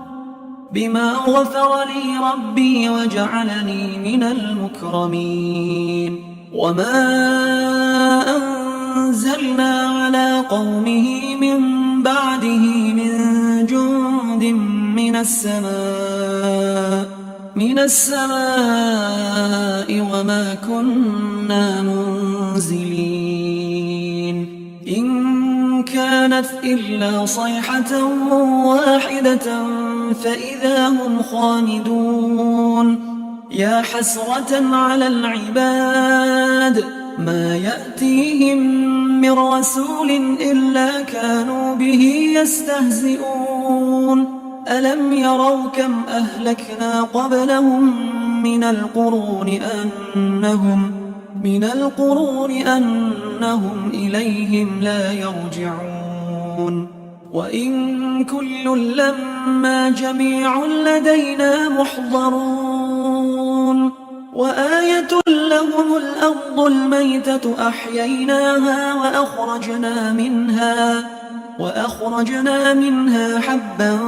بما غفر لي ربي وجعلني من المكرمين وما أنزلنا على قومه من بعده من جند من السماء وما كنا منزلين إن كانت إلا صيحة واحدة فإذا هم خامدون يا حسرة على العباد ما يأتيهم من رسول إلا كانوا به يستهزئون ألم يروا كم أهلكنا قبلهم من القرون أنهم إليهم لا يرجعون وإن كل لما جميع لدينا محضرون وآية لهم الأرض الميتة أحييناها وأخرجنا منها حبا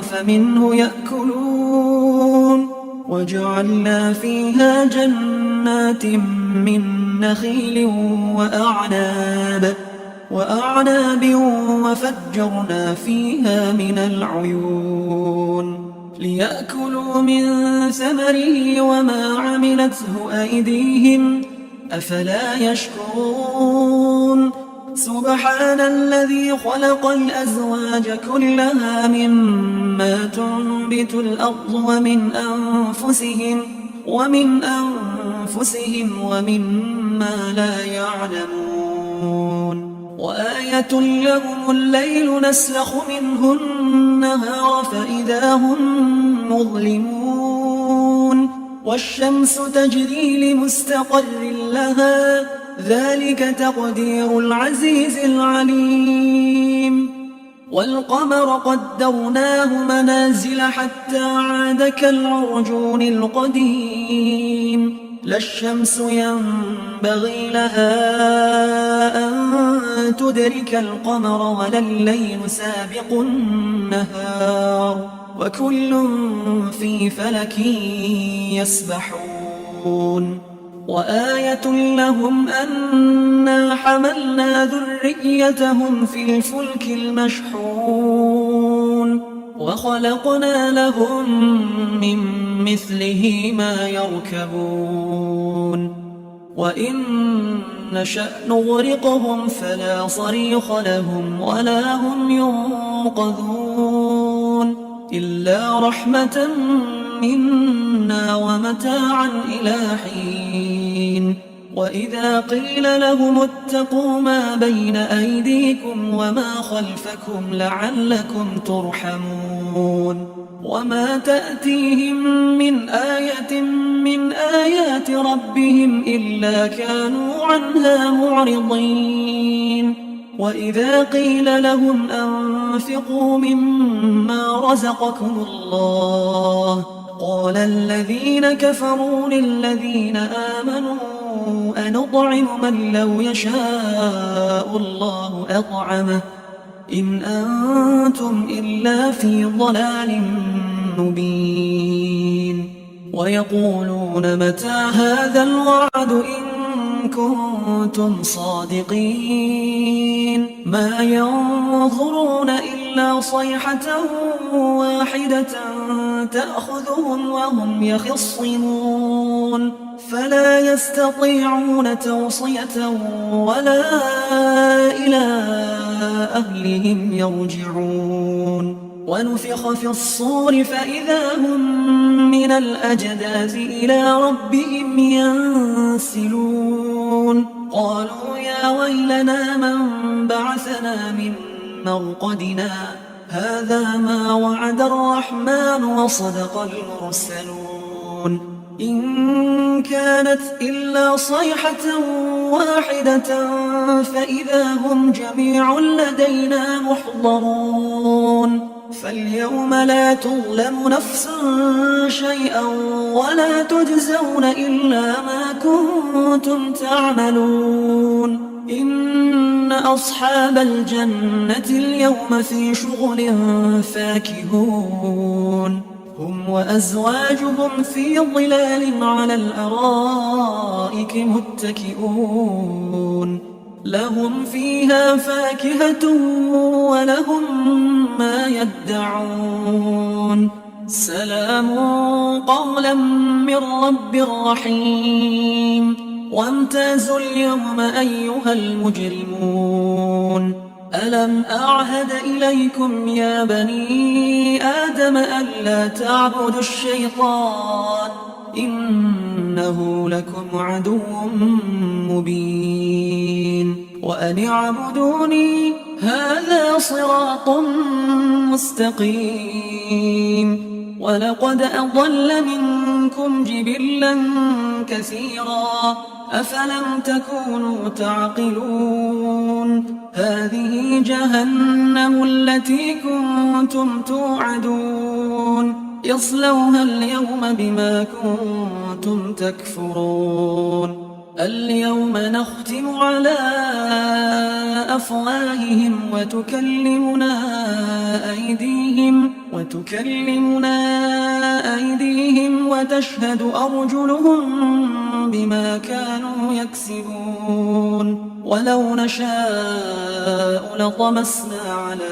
فمنه يأكلون وجعلنا فيها جنات من نخيل وأعناب وفجرنا فيها من العيون ليأكلوا من ثمره وما عملته أيديهم أفلا يشكرون سبحان الذي خلق الأزواج كلها مما تنبت الأرض ومن أنفسهم ومما لا يعلمون وآية لهم الليل نسلخ منه النهار فإذا هم مظلمون والشمس تجري لمستقر لها ذلك تقدير العزيز العليم والقمر قدرناه منازل حتى عاد كالعرجون القديم لا الشمس ينبغي لها أن تدرك القمر ولا الليل سابق النهار وكل في فلك يسبحون وآية لهم أنا حملنا ذريتهم في الفلك المشحون وخلقنا لهم من مثله ما يركبون وإن نشأ نغرقهم فلا صريخ لهم ولا هم ينقذون إلا رحمة منا ومتاعا إلى حين وإذا قيل لهم اتقوا ما بين أيديكم وما خلفكم لعلكم ترحمون وما تأتيهم من آية من آيات ربهم إلا كانوا عنها معرضين وإذا قيل لهم أنفقوا مما رزقكم الله قال الذين كفروا للذين آمنوا أنطعم من لو يشاء الله أطعمه إن أنتم إلا في ضلال مبين ويقولون متى هذا الوعد إن كنتم صادقين ما ينظرون إلا صيحة واحدة تأخذهم وهم يخصمون فلا يستطيعون توصية ولا إلى أهلهم يرجعون ونفخ في الصور فإذا هم من الأجداث إلى ربهم ينسلون قالوا يا ويلنا من بعثنا من مرقدنا هذا ما وعد الرحمن وصدق المرسلون إن كانت إلا صيحة واحدة فإذا هم جميع لدينا محضرون فاليوم لا تظلم نفس شيئا ولا تجزون إلا ما كنتم تعملون إن أصحاب الجنة اليوم في شغل فاكهون هم وأزواجهم في ظلال على الأرائك متكئون لهم فيها فاكهة ولهم ما يدعون سلام قولا من رب رحيم وامتازوا اليوم أيها المجرمون ألم أعهد إليكم يا بني آدم ألا تعبدوا الشيطان إنه لكم عدو مبين وأن اعبدوني هذا صراط مستقيم ولقد أضل منكم جبلا كثيرا أفلم تكونوا تعقلون هذه جهنم التي كنتم توعدون يصلوها اليوم بما كنتم تكفرون اليوم نختم على أفواههم وتكلمنا أيديهم وتشهد أرجلهم بما كانوا يكسبون ولو نشاء لطمسنا على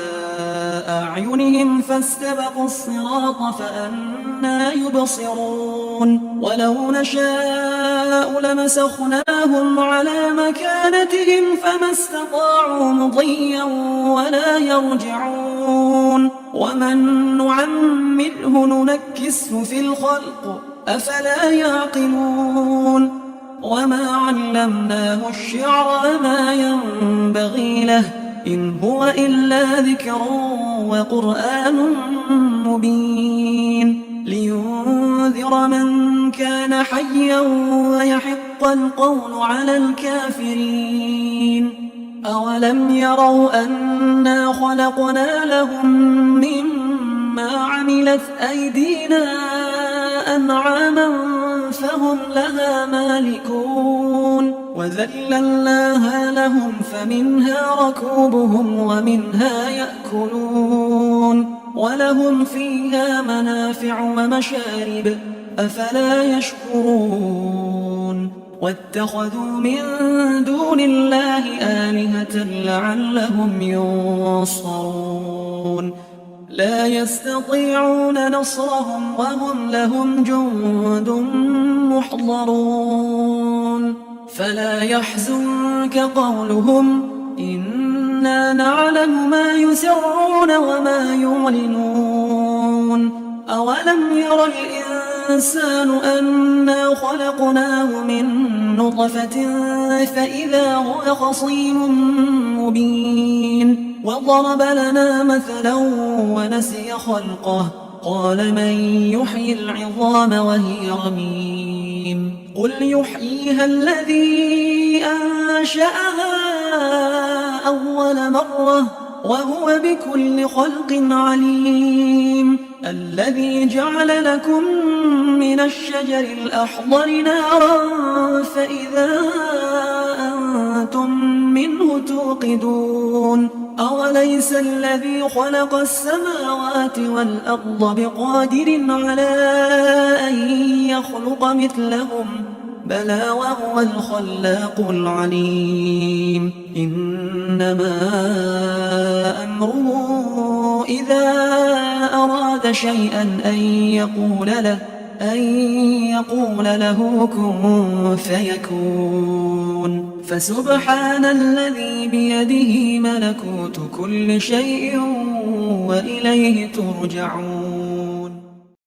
أعينهم فاستبقوا الصراط فأنى يبصرون ولو نشاء لمسخناهم على مكانتهم فما استطاعوا مضيا ولا يرجعون ومن نعمره ننكسه في الخلق أفلا يعقلون وما علمناه الشعر ما ينبغي له إن هو إلا ذكر وقرآن مبين لينذر من كان حيا ويحق القول على الكافرين أولم يروا أنا خلقنا لهم مما عملت أيدينا أنعاما فهم لها مالكون وذللناها لهم فمنها ركوبهم ومنها يأكلون ولهم فيها منافع ومشارب أفلا يشكرون واتخذوا من دون الله آلهة لعلهم ينصرون لا يستطيعون نصرهم وهم لهم جند محضرون فلا يحزنك قولهم إنا نعلم ما يسرون وما يعلنون أولم ير الإنسان أنا خلقناه من نطفة فإذا هو خصيم مبين وضرب لنا مثلا ونسي خلقه قال من يحيي العظام وهي رميم قل يحييها الذي أنشأها أول مرة وهو بكل خلق عليم الذي جعل لكم من الشجر الأخضر نارا فإذا أنتم منه توقدون أوليس الذي خلق السماوات والأرض بقادر على أن يخلق مثلهم بلى وهو الخلاق العليم إنما أمره إذا أراد شيئا أن يقول له كن فيكون فسبحان الذي بيده ملكوت كل شيء وإليه ترجعون